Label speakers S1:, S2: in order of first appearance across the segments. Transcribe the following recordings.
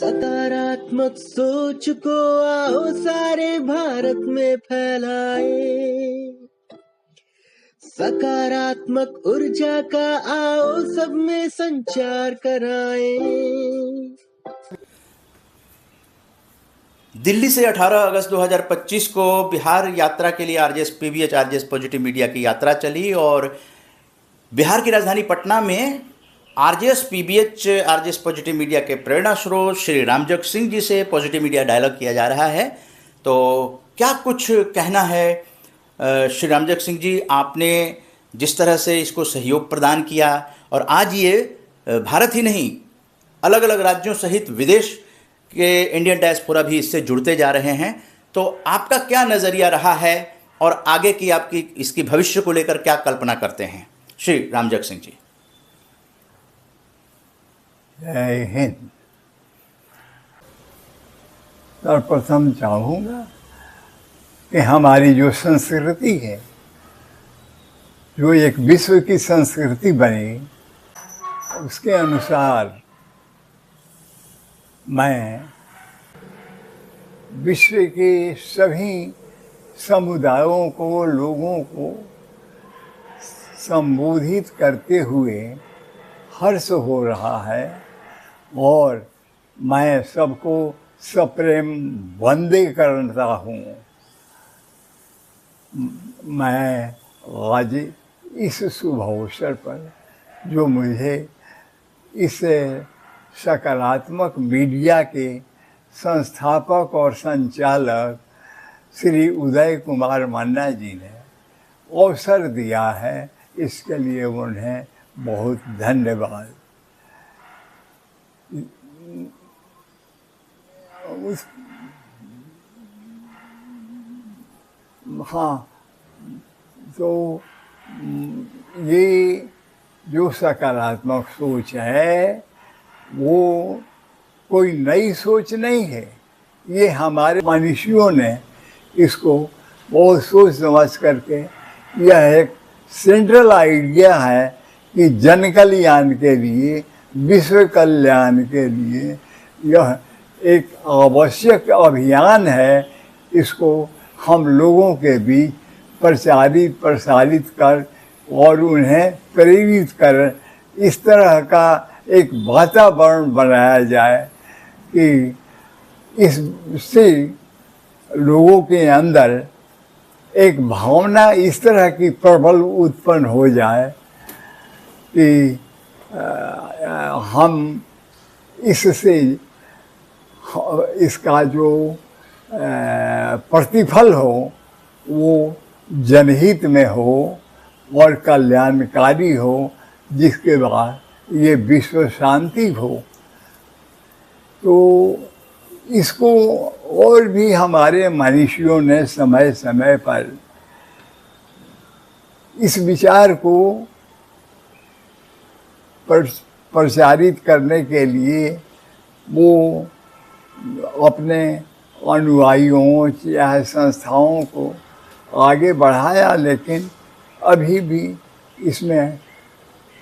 S1: सकारात्मक सोच को आओ सारे भारत में फैलाए, सकारात्मक ऊर्जा का आओ सब में संचार कराएं।
S2: दिल्ली से 18 अगस्त 2025 को बिहार यात्रा के लिए आरजेएस पॉजिटिव मीडिया की यात्रा चली और बिहार की राजधानी पटना में आरजेएस पॉजिटिव मीडिया के प्रेरणा स्रोत श्री रामजग सिंह जी से पॉजिटिव मीडिया डायलॉग किया जा रहा है। तो क्या कुछ कहना है श्री रामजग सिंह जी, आपने जिस तरह से इसको सहयोग प्रदान किया और आज ये भारत ही नहीं अलग अलग राज्यों सहित विदेश के इंडियन डायस्पोरा भी इससे जुड़ते जा रहे हैं, तो आपका क्या नज़रिया रहा है और आगे की आपकी इसकी भविष्य को लेकर क्या कल्पना करते हैं श्री रामजग सिंह जी?
S3: जय हिंद। सर्वप्रथम चाहूँगा कि हमारी जो संस्कृति है, जो एक विश्व की संस्कृति बनी, उसके अनुसार मैं विश्व के सभी समुदायों को, लोगों को संबोधित करते हुए हर्ष हो रहा है और मैं सबको सप्रेम वंदे करता हूँ। मैं आज इस शुभ अवसर पर जो मुझे इस सकारात्मक मीडिया के संस्थापक और संचालक श्री उदय कुमार मन्ना जी ने अवसर दिया है, इसके लिए उन्हें बहुत धन्यवाद। हाँ, तो ये जो सकारात्मक सोच है वो कोई नई सोच नहीं है, ये हमारे मनीषियों ने इसको बहुत सोच समझ करके, यह एक सेंट्रल आइडिया है कि जन कल्याण के लिए, विश्व कल्याण के लिए यह एक आवश्यक अभियान है। इसको हम लोगों के बीच प्रसारित कर और उन्हें प्रेरित कर इस तरह का एक वातावरण बनाया जाए कि इससे लोगों के अंदर एक भावना इस तरह की प्रबल उत्पन्न हो जाए कि हम इससे इसका जो प्रतिफल हो वो जनहित में हो और कल्याणकारी हो, जिसके बाद ये विश्व शांति हो। तो इसको और भी हमारे मनीषियों ने समय समय पर इस विचार को प्रचारित करने के लिए वो अपने अनुयायियों या संस्थाओं को आगे बढ़ाया, लेकिन अभी भी इसमें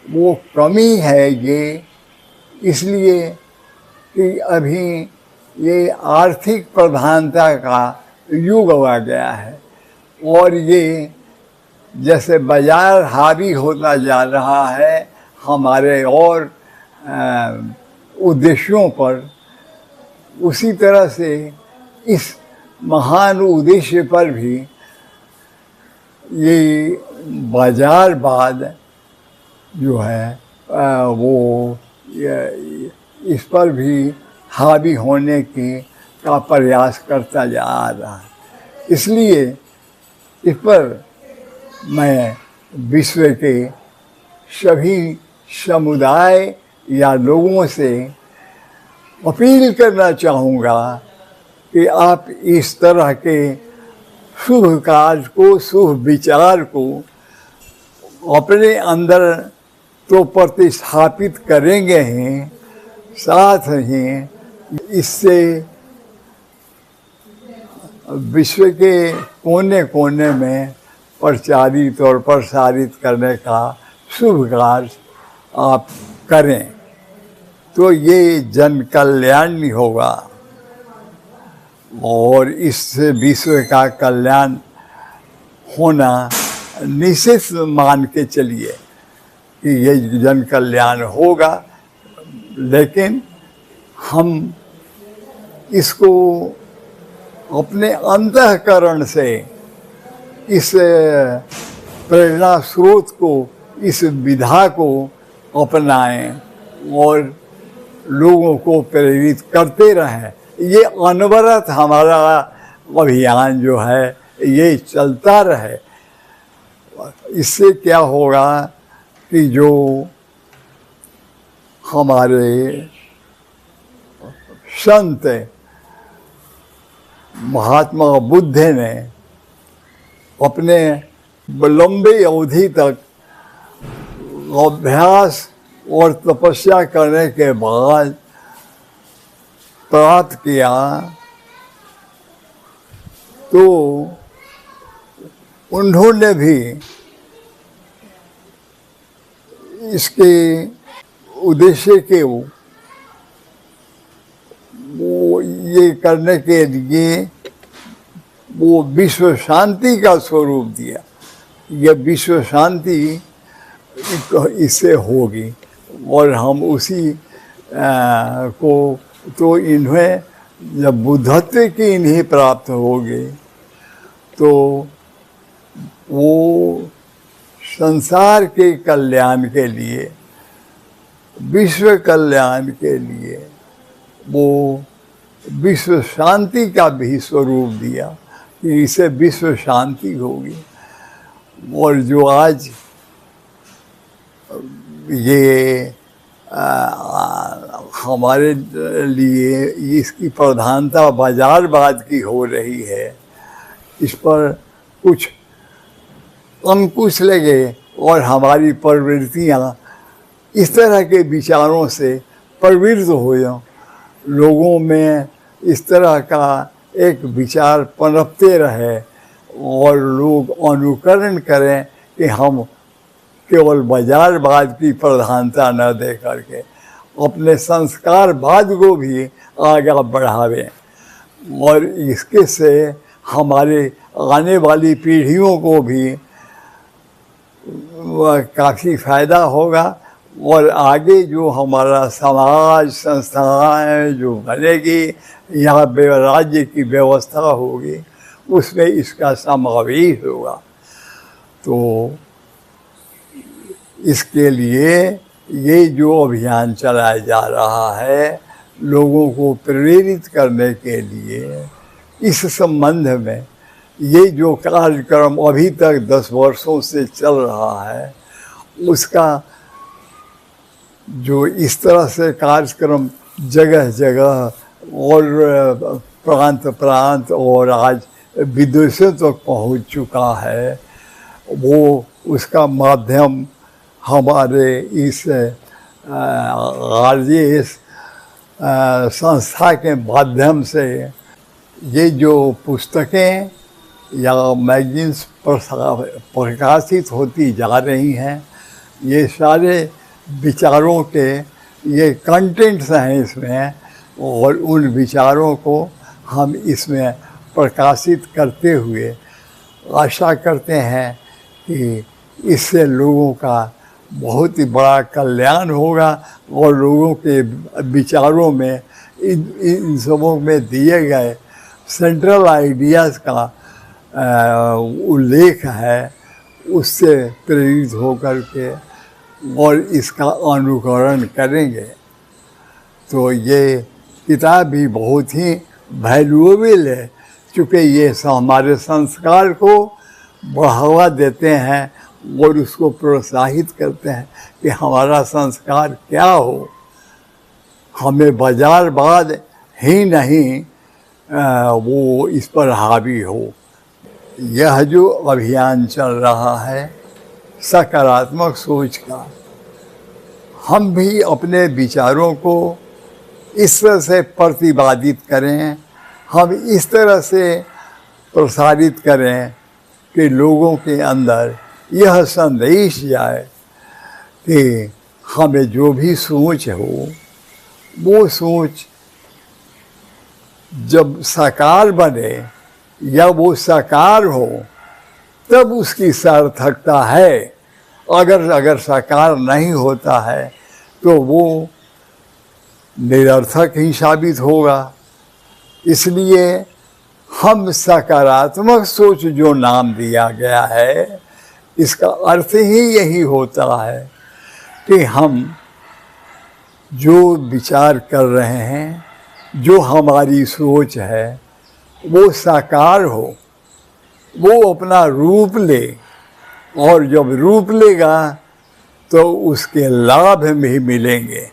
S3: वो कमी है ये, इसलिए कि अभी ये आर्थिक प्रधानता का युग आ गया है और ये जैसे बाजार हावी होता जा रहा है हमारे और उद्देश्यों पर, उसी तरह से इस महान उद्देश्य पर भी ये बाजारवाद जो है वो इस पर भी हावी होने का प्रयास करता जा रहा है। इसलिए इस पर मैं विश्व के सभी समुदाय या लोगों से अपील करना चाहूँगा कि आप इस तरह के शुभ कार्य को, शुभ विचार को अपने अंदर तो प्रतिस्थापित करेंगे ही, साथ ही इससे विश्व के कोने कोने में प्रचारित और प्रसारित करने का शुभ कार्य आप करें। तो ये जन कल्याण होगा और इससे विश्व का कल्याण होना निश्चित मान के चलिए कि ये जन कल्याण होगा। लेकिन हम इसको अपने अंतःकरण से इस प्रेरणा स्रोत को, इस विधा को अपनाएं और लोगों को प्रेरित करते रहें। ये अनवरत हमारा अभियान जो है ये चलता रहे। इससे क्या होगा कि जो हमारे संत महात्मा बुद्ध ने अपने लंबी अवधि तक अभ्यास और तपस्या करने के बाद प्राप्त किया, तो उन्होंने भी इसके उद्देश्य के वो ये करने के लिए वो विश्व शांति का स्वरूप दिया। ये विश्व शांति इससे होगी और हम उसी को, तो इन्हें जब बुद्धत्व की इन्हें प्राप्त होगी तो वो संसार के कल्याण के लिए, विश्व कल्याण के लिए वो विश्व शांति का भी स्वरूप दिया कि इससे विश्व शांति होगी। और जो आज ये हमारे लिए इसकी प्रधानता बाजारवाद की हो रही है, इस पर कुछ अंकुश लगे और हमारी प्रवृत्तियाँ इस तरह के विचारों से प्रवृत्त हो जाएं, लोगों में इस तरह का एक विचार पनपते रहे और लोग अनुकरण करें कि हम केवल बाजारवाद की प्रधानता न दे करके अपने संस्कारवाद को भी आगे बढ़ावें और इसके से हमारे आने वाली पीढ़ियों को भी काफ़ी फायदा होगा और आगे जो हमारा समाज संस्थाएं जो बनेगी, यहाँ राज्य की व्यवस्था होगी, उसमें इसका समावेश होगा। तो इसके लिए ये जो अभियान चलाया जा रहा है लोगों को प्रेरित करने के लिए, इस संबंध में ये जो कार्यक्रम अभी तक 10 वर्षों से चल रहा है, उसका जो इस तरह से कार्यक्रम जगह जगह और प्रांत प्रांत और आज विदेशों तक पहुंच चुका है, वो उसका माध्यम हमारे इस आरजेएस संस्था के माध्यम से ये जो पुस्तकें या मैगजीन्स प्रकाशित होती जा रही हैं, ये सारे विचारों के ये कंटेंट्स हैं इसमें, और उन विचारों को हम इसमें प्रकाशित करते हुए आशा करते हैं कि इससे लोगों का बहुत ही बड़ा कल्याण होगा और लोगों के विचारों में इन सबों में दिए गए सेंट्रल आइडियाज़ का उल्लेख है, उससे प्रेरित होकर के और इसका अनुकरण करेंगे। तो ये किताब भी बहुत ही वैल्यूएबल है, चूँकि ये हमारे संस्कार को बढ़ावा देते हैं और उसको प्रोत्साहित करते हैं कि हमारा संस्कार क्या हो, हमें बाजारवाद ही नहीं वो इस पर हावी हो। यह जो अभियान चल रहा है सकारात्मक सोच का, हम भी अपने विचारों को इस तरह से प्रतिपादित करें, हम इस तरह से प्रसारित करें कि लोगों के अंदर यह संदेश जाए कि हमें जो भी सोच हो वो सोच जब साकार बने या वो साकार हो तब उसकी सार्थकता है। अगर साकार नहीं होता है तो वो निरर्थक ही साबित होगा। इसलिए हम सकारात्मक सोच जो नाम दिया गया है, इसका अर्थ ही यही होता है कि हम जो विचार कर रहे हैं, जो हमारी सोच है, वो साकार हो, वो अपना रूप ले, और जब रूप लेगा तो उसके लाभ भी मिलेंगे।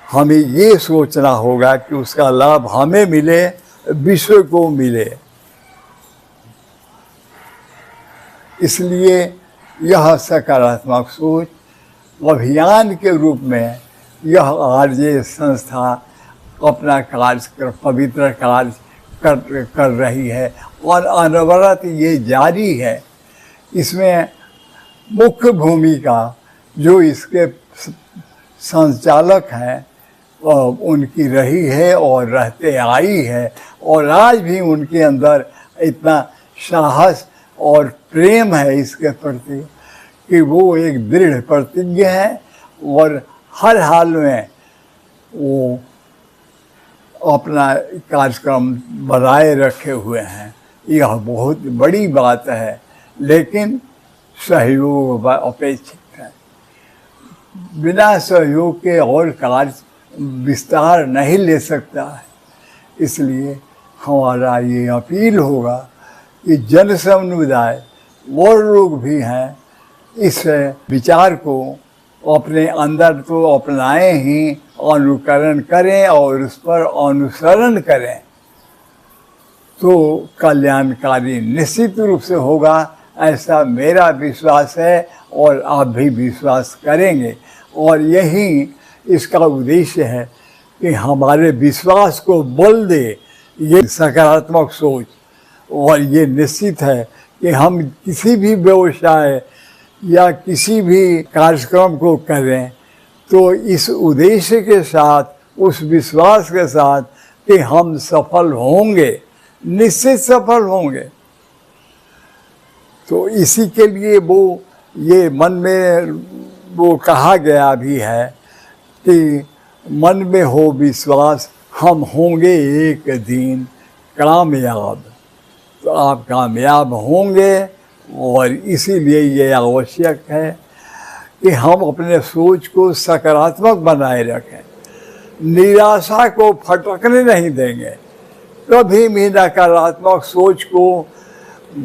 S3: हमें ये सोचना होगा कि उसका लाभ हमें मिले, विश्व को मिले। इसलिए यह सकारात्मक सोच अभियान के रूप में यह आरजे संस्था अपना कार्य, पवित्र कार्य कर रही है और अनवरत ये जारी है। इसमें मुख्य भूमिका जो इसके संचालक हैं उनकी रही है और रहते आई है, और आज भी उनके अंदर इतना साहस और प्रेम है इसके प्रति कि वो एक दृढ़ प्रतिज्ञ है और हर हाल में वो अपना कार्यक्रम बनाए रखे हुए हैं। यह बहुत बड़ी बात है, लेकिन सहयोग अपेक्षित है। बिना सहयोग के और कार्य विस्तार नहीं ले सकता है। इसलिए हमारा ये अपील होगा कि जन समुदाय वो लोग भी हैं, इस विचार को अपने अंदर तो अपनाएं ही, अनुकरण करें और उस पर अनुसरण करें, तो कल्याणकारी निश्चित रूप से होगा, ऐसा मेरा विश्वास है और आप भी विश्वास करेंगे। और यही इसका उद्देश्य है कि हमारे विश्वास को बल दे ये सकारात्मक सोच। और ये निश्चित है कि हम किसी भी व्यवसाय या किसी भी कार्यक्रम को करें तो इस उद्देश्य के साथ, उस विश्वास के साथ कि हम सफल होंगे, निश्चित सफल होंगे। तो इसी के लिए वो ये मन में वो कहा गया भी है कि मन में हो विश्वास, हम होंगे एक दिन कामयाब। तो आप कामयाब होंगे, और इसीलिए ये आवश्यक है कि हम अपने सोच को सकारात्मक बनाए रखें, निराशा को फटकने नहीं देंगे, कभी भी नकारात्मक सोच को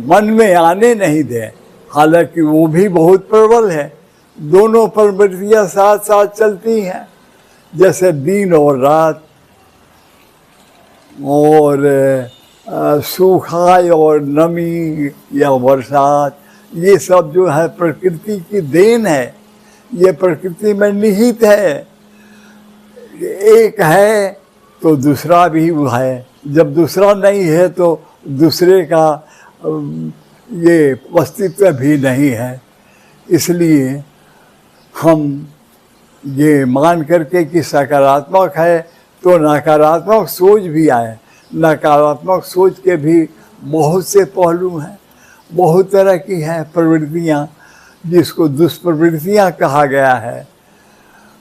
S3: मन में आने नहीं दें। हालांकि वो भी बहुत प्रबल है, दोनों प्रवृत्तियां साथ साथ चलती हैं, जैसे दिन और रात, और सूखा और नमी या बरसात, ये सब जो है प्रकृति की देन है, ये प्रकृति में निहित है। एक है तो दूसरा भी है, जब दूसरा नहीं है तो दूसरे का ये अस्तित्व भी नहीं है। इसलिए हम ये मान करके कि सकारात्मक है तो नकारात्मक सोच भी आए। नकारात्मक सोच के भी बहुत से पहलू हैं, बहुत तरह की हैं प्रवृत्तियाँ, जिसको दुष्प्रवृत्तियाँ कहा गया है।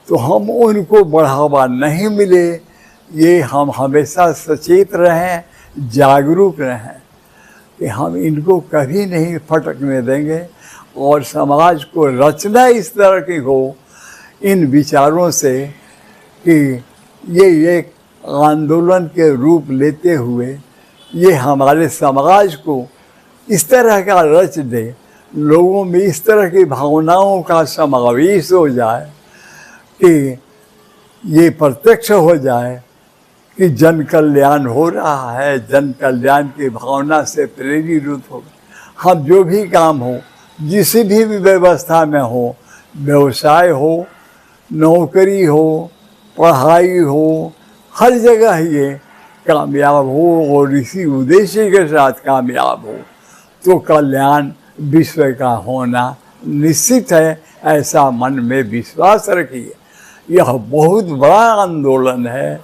S3: तो हम उनको बढ़ावा नहीं मिले, ये हम हमेशा सचेत रहें, जागरूक रहें कि हम इनको कभी नहीं फटकने देंगे, और समाज को रचना इस तरह की हो इन विचारों से कि ये एक आंदोलन के रूप लेते हुए ये हमारे समाज को इस तरह का रच दे, लोगों में इस तरह की भावनाओं का समावेश हो जाए कि ये प्रत्यक्ष हो जाए कि जन कल्याण हो रहा है, जन कल्याण की भावना से प्रेरित हो। हम जो भी काम हो, जिस भी व्यवस्था में हो, व्यवसाय हो, नौकरी हो, पढ़ाई हो, हर जगह ये कामयाब हो और इसी उद्देश्य के साथ कामयाब हो, तो कल्याण विश्व का होना निश्चित है, ऐसा मन में विश्वास रखिए। यह बहुत बड़ा आंदोलन है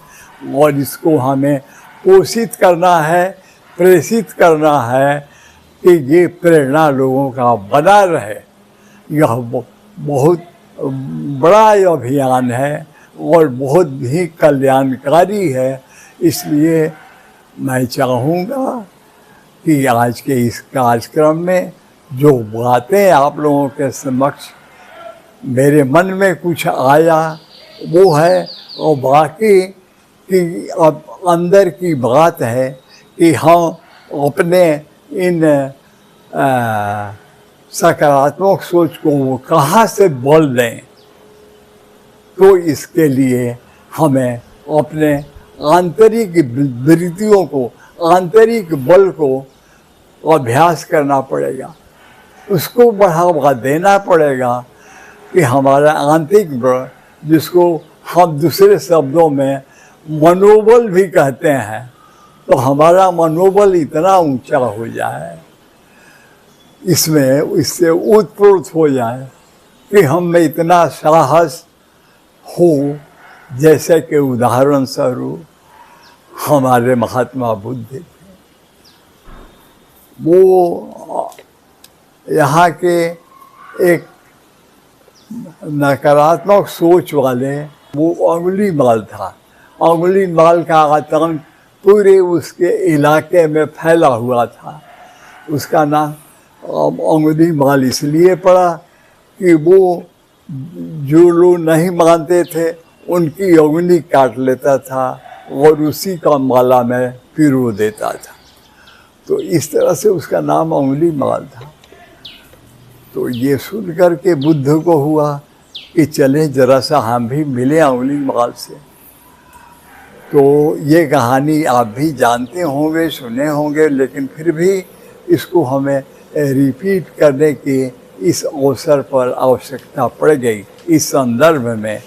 S3: और इसको हमें पोषित करना है, प्रेषित करना है कि ये प्रेरणा लोगों का बना रहे। यह बहुत बड़ा अभियान है और बहुत भी कल्याणकारी है। इसलिए मैं चाहूँगा कि आज के इस कार्यक्रम में जो बातें आप लोगों के समक्ष मेरे मन में कुछ आया वो है, और बाकी कि अब अंदर की बात है कि हम अपने इन सकारात्मक सोच को कहाँ से बल दें। तो इसके लिए हमें अपने आंतरिक वृत्तियों को, आंतरिक बल को अभ्यास करना पड़ेगा, उसको बढ़ावा देना पड़ेगा कि हमारा आंतरिक बल, जिसको हम दूसरे शब्दों में मनोबल भी कहते हैं, तो हमारा मनोबल इतना ऊंचा हो जाए, इससे उत्प्रोत हो जाए कि हम में इतना साहस हो, जैसे कि उदाहरण स्वरूप हमारे महात्मा बुद्ध थे। वो यहाँ के एक नकारात्मक सोच वाले, वो अंगुलीमाल था। अंगुलीमाल का आतंक पूरे उसके इलाके में फैला हुआ था। उसका नाम अंगुलीमाल इसलिए पड़ा कि वो जो लोग नहीं मानते थे उनकी अंगुली काट लेता था और उसी का माला में पिरो देता था। तो इस तरह से उसका नाम अंगुलीमाल था। तो ये सुन कर के बुद्ध को हुआ कि चले जरा सा हम भी मिले अंगुलीमाल से। तो ये कहानी आप भी जानते होंगे, सुने होंगे, लेकिन फिर भी इसको हमें रिपीट करने की इस अवसर पर आवश्यकता पड़ गई इस संदर्भ में।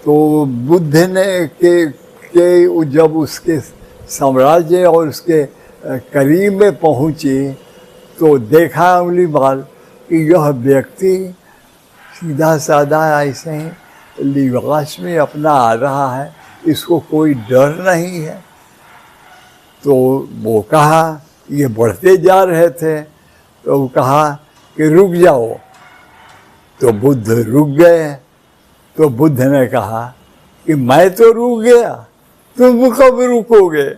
S3: तो बुद्ध ने के जब उसके साम्राज्य और उसके करीब में पहुँचे तो देखा अंगुलीमाल कि यह व्यक्ति सीधा साधा ऐसे ही लिबास में अपना आ रहा है, इसको कोई डर नहीं है। तो वो कहा, ये बढ़ते जा रहे थे, तो वो कहा कि रुक जाओ। तो बुद्ध रुक गए। तो बुद्ध ने कहा कि मैं तो रुक गया, तुम कब रुकोगे?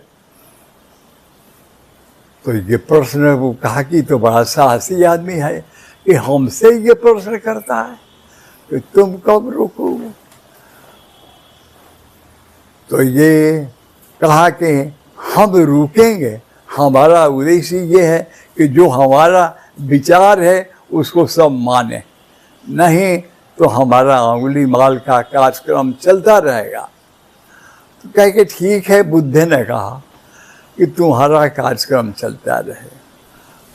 S3: तो ये प्रश्न वो कहा कि तो बड़ा साहसी आदमी है कि हमसे ये प्रश्न करता है कि तुम कब रुकोगे? तो ये कहा कि हम रुकेंगे, हमारा उद्देश्य ये है कि जो हमारा विचार है उसको सब माने, नहीं तो हमारा अंगुलीमाल का कार्यक्रम चलता रहेगा। तो कह के ठीक है, बुद्ध ने कहा कि तुम्हारा कार्यक्रम चलता रहे,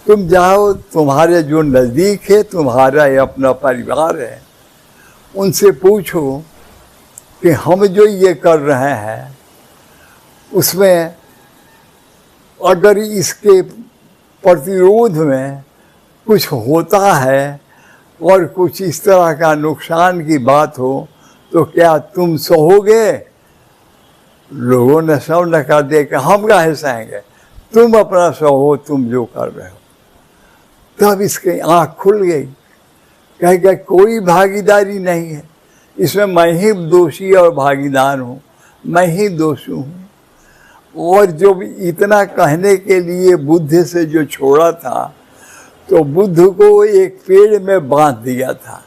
S3: तुम जाओ, तुम्हारे जो नज़दीक है, तुम्हारा अपना परिवार है, उनसे पूछो कि हम जो ये कर रहे हैं उसमें अगर इसके प्रतिरोध में कुछ होता है और कुछ इस तरह का नुकसान की बात हो तो क्या तुम सहोगे? लोगों ने सब न कर दिया कि हम काहे सहेंगे, तुम अपना सहो, तुम जो कर रहे हो। तब इसकी आँख खुल गई, कह गया कोई भागीदारी नहीं है इसमें, मैं ही दोषी और भागीदार हूँ, मैं ही दोषी हूँ। और जो इतना कहने के लिए बुद्ध से जो छोड़ा था, तो बुद्ध को एक पेड़ में बांध दिया था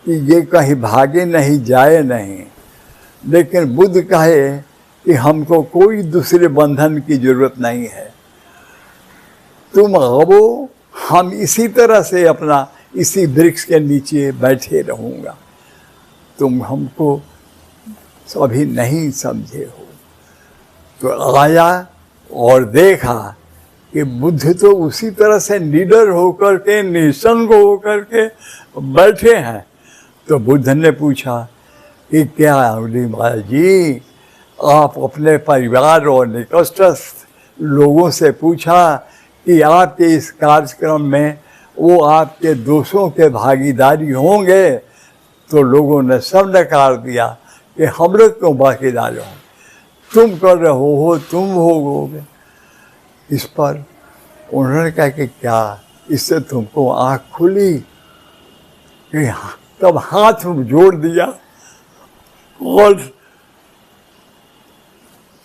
S3: कि ये कहीं भागे नहीं, जाए नहीं। लेकिन बुद्ध कहे कि हमको कोई दूसरे बंधन की जरूरत नहीं है, तुम आओ, हम इसी तरह से अपना इसी वृक्ष के नीचे बैठे रहूँगा, तुम हमको अभी नहीं समझे हो। तो आया और देखा कि बुद्ध तो उसी तरह से निडर होकर के, निसंग होकर के बैठे हैं। तो बुद्ध ने पूछा कि क्या अंगुलीमाल जी, आप अपने परिवार और निकटस्थ लोगों से पूछा कि आपके इस कार्यक्रम में वो आपके दोषों के भागीदारी होंगे? तो लोगों ने सब नकार दिया कि हम लोग क्यों भागीदार हो, तुम कर रहे हो तुम होगे। इस पर उन्होंने कहा कि क्या इससे तुमको आँख खुली? कि तब हाथ जोड़ दिया और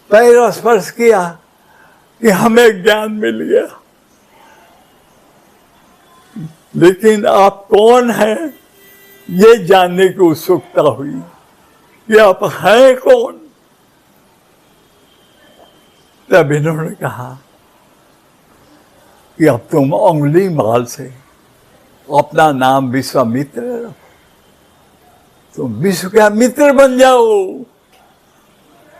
S3: पैर स्पर्श किया कि हमें ज्ञान मिल गया। लेकिन आप कौन हैं ये जानने की उत्सुकता हुई कि आप हैं कौन। तब इन्होंने कहा कि अब तुम उंगली माल से अपना नाम विश्वामित्र रखो, तुम विश्व का मित्र बन जाओ,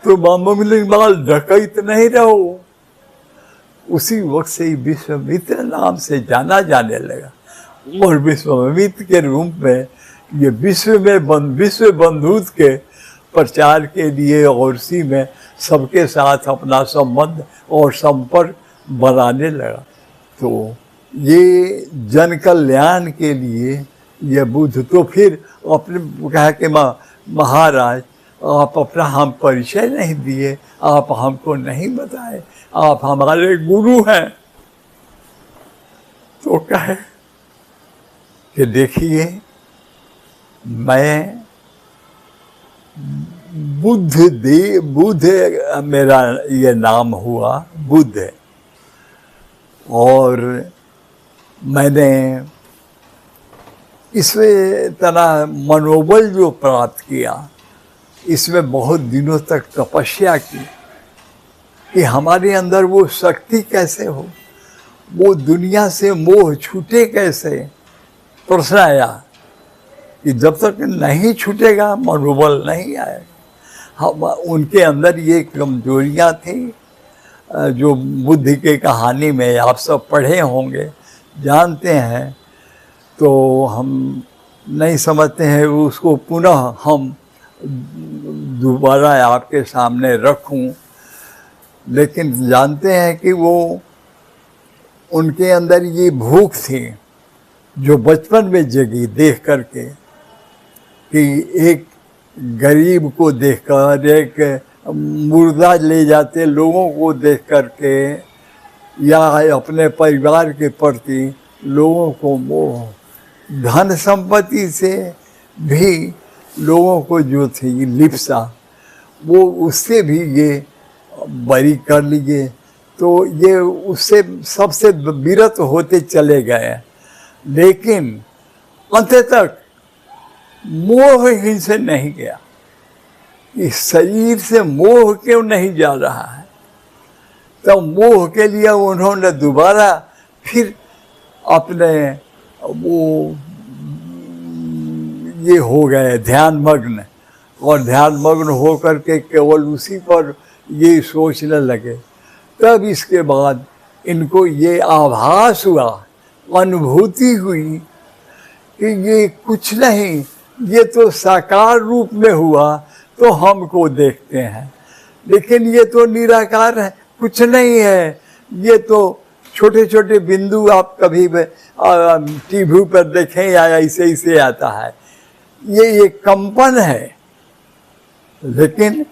S3: तुम उंगली माल डकैत नहीं रहो। उसी वक्त से ही विश्वामित्र नाम से जाना जाने लगा और विश्वामित्र के रूप में ये विश्व बंधुत्व के प्रचार के लिए और उसी में सबके साथ अपना संबंध और संपर्क बनाने लगा। तो ये जन कल्याण के लिए ये बुद्ध तो फिर अपने कहा कि महाराज आप अपना हम परिचय नहीं दिए, आप हमको नहीं बताए, आप हमारे गुरु हैं। तो कहे कि देखिए मैं बुद्ध मेरा ये नाम हुआ बुद्ध, और मैंने इसमें तरह मनोबल जो प्राप्त किया, इसमें बहुत दिनों तक तपस्या की कि हमारे अंदर वो शक्ति कैसे हो, वो दुनिया से मोह छूटे कैसे। प्रश्न आया कि जब तक नहीं छूटेगा मनोबल नहीं आएगा। हम उनके अंदर ये कमजोरियाँ थी जो बुद्ध के कहानी में आप सब पढ़े होंगे, जानते हैं, तो हम नहीं समझते हैं उसको पुनः हम दोबारा आपके सामने रखूं। लेकिन जानते हैं कि वो उनके अंदर ये भूख थी जो बचपन में जगी देख करके कि एक गरीब को देखकर, एक मुर्दा ले जाते लोगों को देख करके, या अपने परिवार के प्रति लोगों को मोह, धन संपत्ति से भी लोगों को जो थी लिप्सा, वो उससे भी ये बरी कर लिए। तो ये उससे सबसे विरत होते चले गए। लेकिन अंत तक मोह इनसे नहीं गया। इस शरीर से मोह क्यों नहीं जा रहा है? तो मोह के लिए उन्होंने दोबारा फिर अपने वो ये हो गए ध्यान मग्न, और ध्यान मग्न हो करके केवल उसी पर ये सोचने लगे। तब इसके बाद इनको ये आभास हुआ, अनुभूति हुई कि ये कुछ नहीं, ये तो साकार रूप में हुआ तो हमको देखते हैं, लेकिन ये तो निराकार है, कुछ नहीं है। ये तो छोटे छोटे बिंदु आप कभी टीवी पर देखें या ऐसे ऐसे आता है, ये कंपन है। लेकिन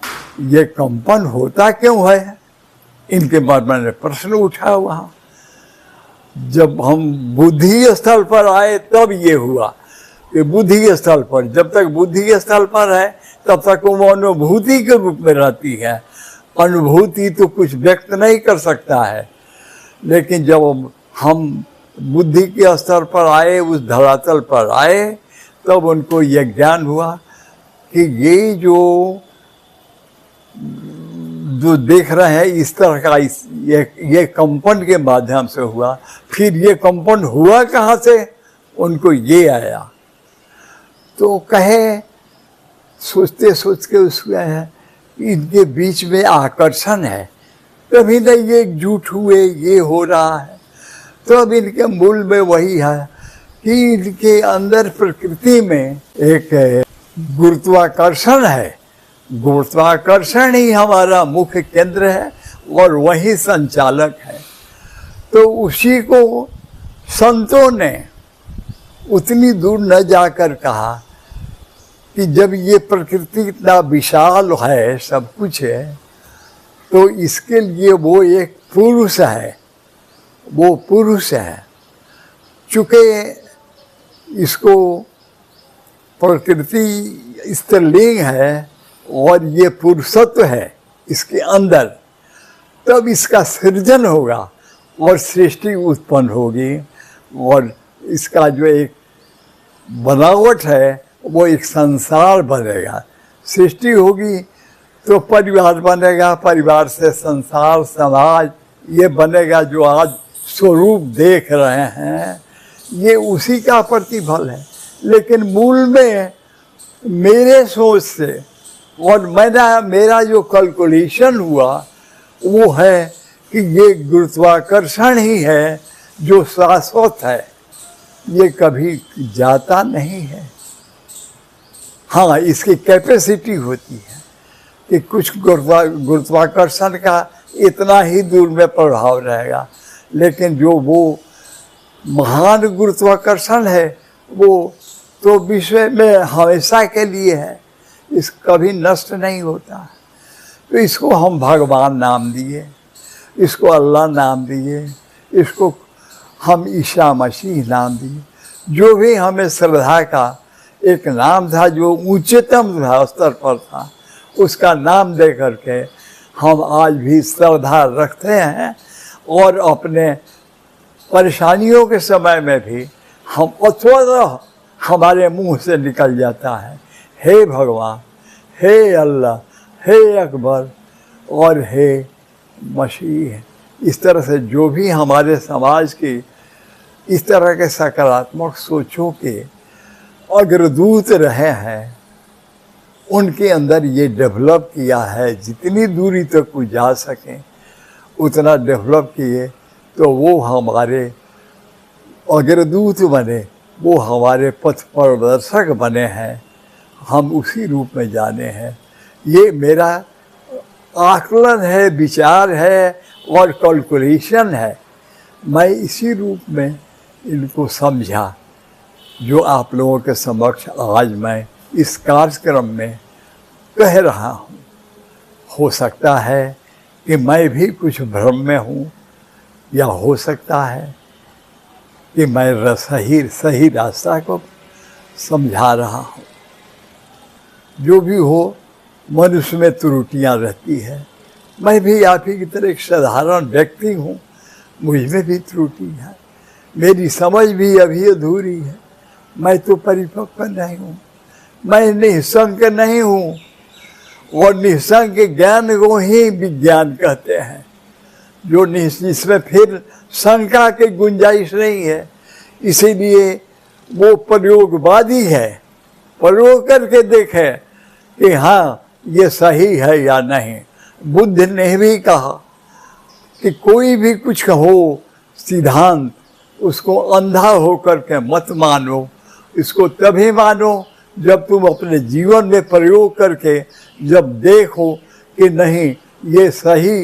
S3: ये कंपन होता क्यों है? इनके मन में प्रश्न उठा वहाँ। जब हम बुद्धि स्थल पर आए तब ये हुआ कि बुद्धि स्थल पर, जब तक बुद्धि स्थल पर है तब तक वो अनुभूति के रूप में रहती है। अनुभूति तो कुछ व्यक्त नहीं कर सकता है। लेकिन जब हम बुद्धि के स्तर पर आए, उस धरातल पर आए, तब उनको ये ज्ञान हुआ कि ये जो देख रहे हैं इस तरह का, ये कंपन के माध्यम से हुआ। फिर ये कंपन हुआ कहाँ से? उनको ये आया। तो कहे सोचते सोचते उसको है इनके बीच में आकर्षण है, कभी न ये एकजुट हुए, ये हो रहा है। तो अब इनके मूल में वही है कि इनके अंदर प्रकृति में एक गुरुत्वाकर्षण है। गुरुत्वाकर्षण ही हमारा मुख्य केंद्र है और वही संचालक है। तो उसी को संतों ने उतनी दूर न जाकर कहा कि जब ये प्रकृति इतना विशाल है, सब कुछ है, तो इसके लिए वो एक पुरुष है, वो पुरुष है। चूँकि इसको प्रकृति स्त्रीलिंग है और ये पुरुषत्व है इसके अंदर, तब इसका सृजन होगा और सृष्टि उत्पन्न होगी, और इसका जो एक बनावट है वो एक संसार बनेगा। सृष्टि होगी तो परिवार बनेगा, परिवार से संसार, समाज ये बनेगा जो आज स्वरूप देख रहे हैं, ये उसी का प्रतिफल है। लेकिन मूल में मेरे सोच से और मेरा जो कैलकुलेशन हुआ वो है कि ये गुरुत्वाकर्षण ही है जो शाश्वत है, ये कभी जाता नहीं है। हाँ, इसकी कैपेसिटी होती है कि कुछ गुरुत्वाकर्षण का इतना ही दूर में प्रभाव रहेगा, लेकिन जो वो महान गुरुत्वाकर्षण है वो तो विश्व में हमेशा के लिए है, इस कभी नष्ट नहीं होता। तो इसको हम भगवान नाम दिए, इसको अल्लाह नाम दिए, इसको हम ईसा मसीह नाम दिए। जो भी हमें श्रद्धा का एक नाम था जो उच्चतम स्तर पर था, उसका नाम दे करके हम आज भी श्रद्धा रखते हैं, और अपने परेशानियों के समय में भी हम अथवा हमारे मुंह से निकल जाता है, हे भगवान, हे अल्लाह, हे अकबर और हे मसीह। इस तरह से जो भी हमारे समाज की इस तरह के सकारात्मक सोचों के अग्रदूत रहे हैं, उनके अंदर ये डेवलप किया है। जितनी दूरी तक वो जा सकें उतना डेवलप किए, तो वो हमारे अग्रदूत बने, वो हमारे पथ प्रदर्शक बने हैं, हम उसी रूप में जाने हैं। ये मेरा आकलन है, विचार है और कैलकुलेशन है। मैं इसी रूप में इनको समझा जो आप लोगों के समक्ष आज मैं इस कार्यक्रम में कह रहा हूँ। हो सकता है कि मैं भी कुछ भ्रम में हूँ, या हो सकता है कि मैं सही रास्ता को समझा रहा हूँ। जो भी हो, मनुष्य में त्रुटियाँ रहती है। मैं भी आप ही की तरह एक साधारण व्यक्ति हूँ, मुझ में भी त्रुटि है, मेरी समझ भी अभी अधूरी है। मैं तो परिपक्व नहीं हूँ, मैं निःशंक नहीं हूँ, और निःशंक ज्ञान को ही विज्ञान कहते हैं, जो जिसमें फिर शंका की गुंजाइश नहीं है। इसीलिए वो प्रयोगवादी है, प्रयोग करके देखे कि हाँ ये सही है या नहीं। बुद्ध ने भी कहा कि कोई भी कुछ हो सिद्धांत, उसको अंधा होकर के मत मानो, इसको तभी मानो जब तुम अपने जीवन में प्रयोग करके जब देखो कि नहीं ये सही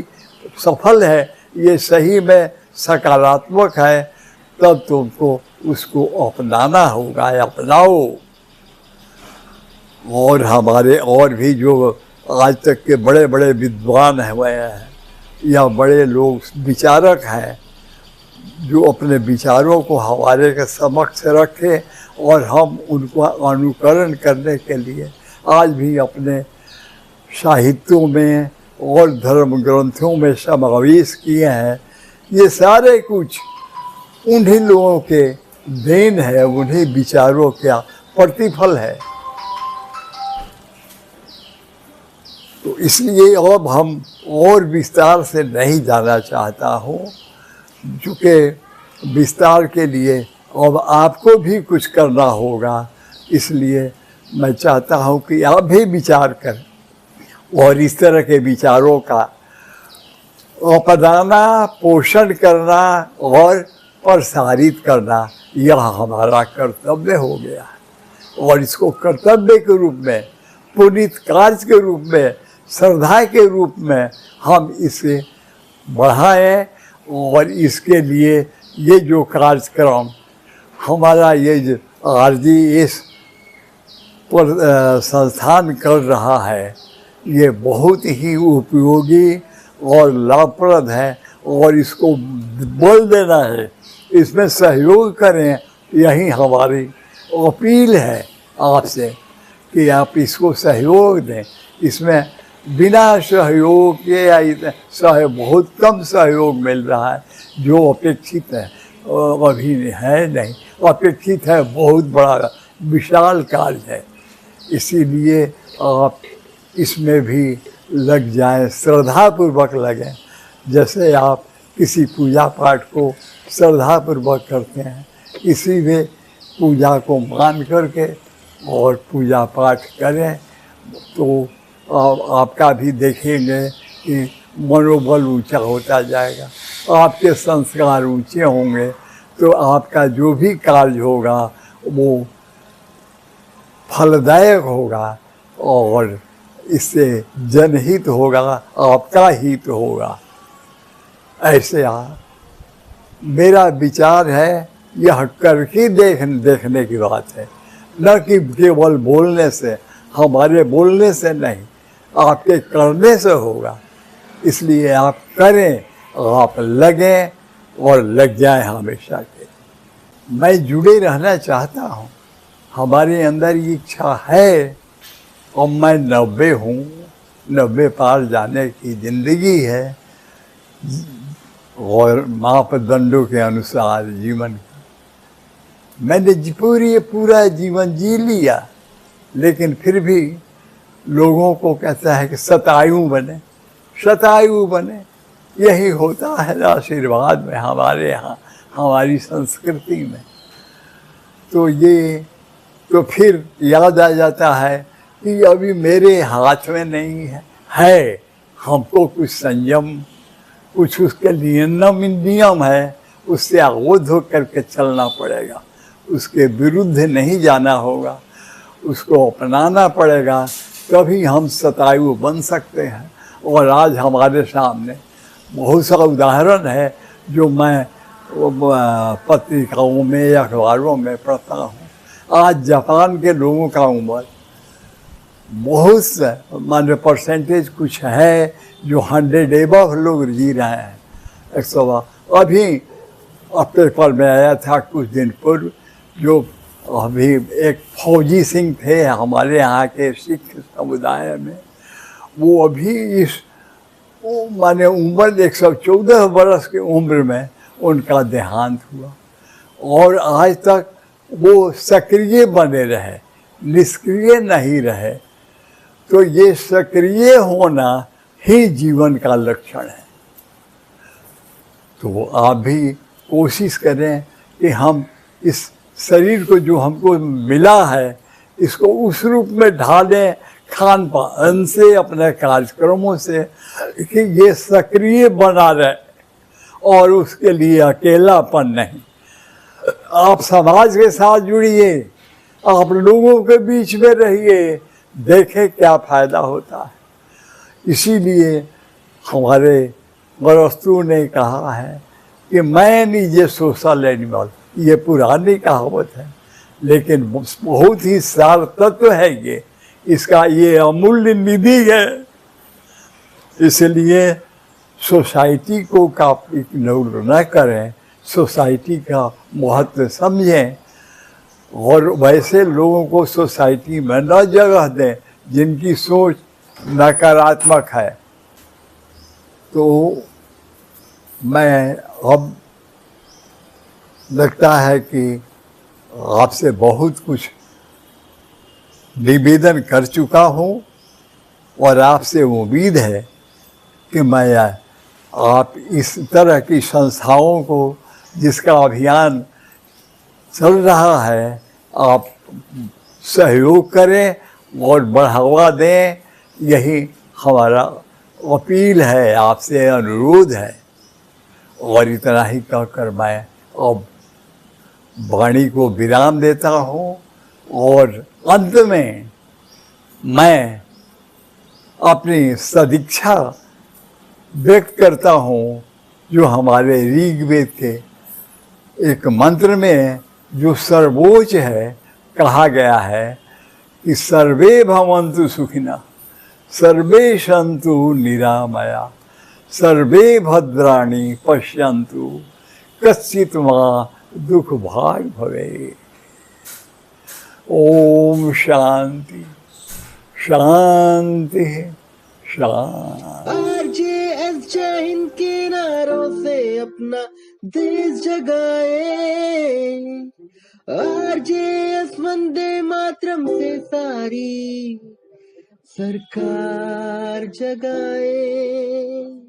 S3: सफल है, ये सही में सकारात्मक है, तब तुमको उसको अपनाना होगा, अपनाओ। और हमारे और भी जो आज तक के बड़े बड़े विद्वान हुए हैं या बड़े लोग विचारक हैं, जो अपने विचारों को हमारे के समक्ष रखे और हम उनको अनुकरण करने के लिए आज भी अपने साहित्यों में और धर्म ग्रंथों में समावेश किए हैं। ये सारे कुछ उन्हीं लोगों के देन है, उन्हीं विचारों का प्रतिफल है। तो इसलिए अब हम और विस्तार से नहीं जाना चाहता हूँ, क्योंकि विस्तार के लिए अब आपको भी कुछ करना होगा। इसलिए मैं चाहता हूँ कि आप भी विचार करें और इस तरह के विचारों का अपनाना, पोषण करना और प्रसारित करना, यह हमारा कर्तव्य हो गया है। और इसको कर्तव्य के रूप में, पुनीत कार्य के रूप में, श्रद्धा के रूप में हम इसे बढ़ाएं। और इसके लिए ये जो कार्यक्रम हमारा, ये RGS संस्थान कर रहा है, ये बहुत ही उपयोगी और लाभप्रद है और इसको बोल देना है, इसमें सहयोग करें, यही हमारी अपील है आपसे कि आप इसको सहयोग दें। इसमें बिना सहयोग के या बहुत कम सहयोग मिल रहा है, जो अपेक्षित है अभी है नहीं, अपेक्षित है बहुत बड़ा विशाल कार्य है। इसीलिए आप इसमें भी लग जाएं, श्रद्धापूर्वक लगें। जैसे आप किसी पूजा पाठ को श्रद्धापूर्वक करते हैं, इसी में पूजा को मान करके और पूजा पाठ करें तो आपका भी देखेंगे कि मनोबल ऊंचा होता जाएगा, आपके संस्कार ऊंचे होंगे, तो आपका जो भी कार्य होगा वो फलदायक होगा और इससे जनहित होगा, आपका हित होगा। ऐसे मेरा विचार है, यह करके देखने की बात है, न कि केवल बोलने से। हमारे बोलने से नहीं, आपके करने से होगा। इसलिए आप करें, आप लगें और लग जाएं हमेशा के। मैं जुड़े रहना चाहता हूँ, हमारे अंदर ये इच्छा है और मैं 90 हूँ, 90 पार जाने की ज़िंदगी है और मापदंडों के अनुसार जीवन का मैंने पूरा जीवन जी लिया, लेकिन फिर भी लोगों को कहता है कि शतायु बने। यही होता है आशीर्वाद में, हमारे यहाँ, हमारी संस्कृति में। तो फिर याद आ जाता है कि अभी मेरे हाथ में नहीं है हमको कुछ संयम, कुछ उसके नियम है, उससे अवोध होकर के चलना पड़ेगा, उसके विरुद्ध नहीं जाना होगा, उसको अपनाना पड़ेगा, तभी हम शतायु बन सकते हैं। और आज हमारे सामने बहुत सा उदाहरण है जो मैं पत्रिकाओं में या अखबारों में पढ़ता हूँ। आज जापान के लोगों का उम्र बहुत माने परसेंटेज कुछ है जो 100 एबव लोग जी रहे हैं, 100। अभी पेपर में आया था कुछ दिन पूर्व, जो अभी एक फौजी सिंह थे हमारे यहाँ के सिख समुदाय में, वो अभी माने उम्र 114 वर्ष की उम्र में उनका देहांत हुआ और आज तक वो सक्रिय बने रहे, निष्क्रिय नहीं रहे। तो ये सक्रिय होना ही जीवन का लक्षण है। तो आप भी कोशिश करें कि हम इस शरीर को जो हमको मिला है, इसको उस रूप में ढालें, खान पान से, अपने कार्यक्रमों से, कि ये सक्रिय बना रहे और उसके लिए अकेलापन नहीं। आप समाज के साथ जुड़िए, आप लोगों के बीच में रहिए, देखें क्या फायदा होता है। इसीलिए हमारे गृहस्थों ने कहा है कि मैं नीचे सोशल एनिमल, ये पुरानी कहावत है, लेकिन बहुत ही सार तत्व है ये, इसका ये अमूल्य निधि है। इसलिए सोसाइटी को आप इग्नोर न करें, सोसाइटी का महत्व समझें और वैसे लोगों को सोसाइटी में न जगह दें जिनकी सोच नकारात्मक है। तो मैं अब लगता है कि आपसे बहुत कुछ निवेदन कर चुका हूँ और आपसे उम्मीद है कि मैं आप इस तरह की संस्थाओं को, जिसका अभियान चल रहा है, आप सहयोग करें और बढ़ावा दें। यही हमारा अपील है, आपसे अनुरोध है। और इतना ही कहकर मैं अब वाणी को विराम देता हूँ और अंत में मैं अपनी सदिच्छा व्यक्त करता हूँ, जो हमारे ऋग्वेद के एक मंत्र में जो सर्वोच्च है, कहा गया है कि सर्वे भवन्तु सुखिनः, सर्वे सन्तु निरामया, सर्वे भद्राणि पश्यन्तु, कश्चित् मा दुख भाग भवेत्। ओम शांति शांति शांति।
S1: आरजेएस जय हिंद के नारों से अपना देश जगाए, आरजेएस वंदे मातरम से सारी सरकार जगाए।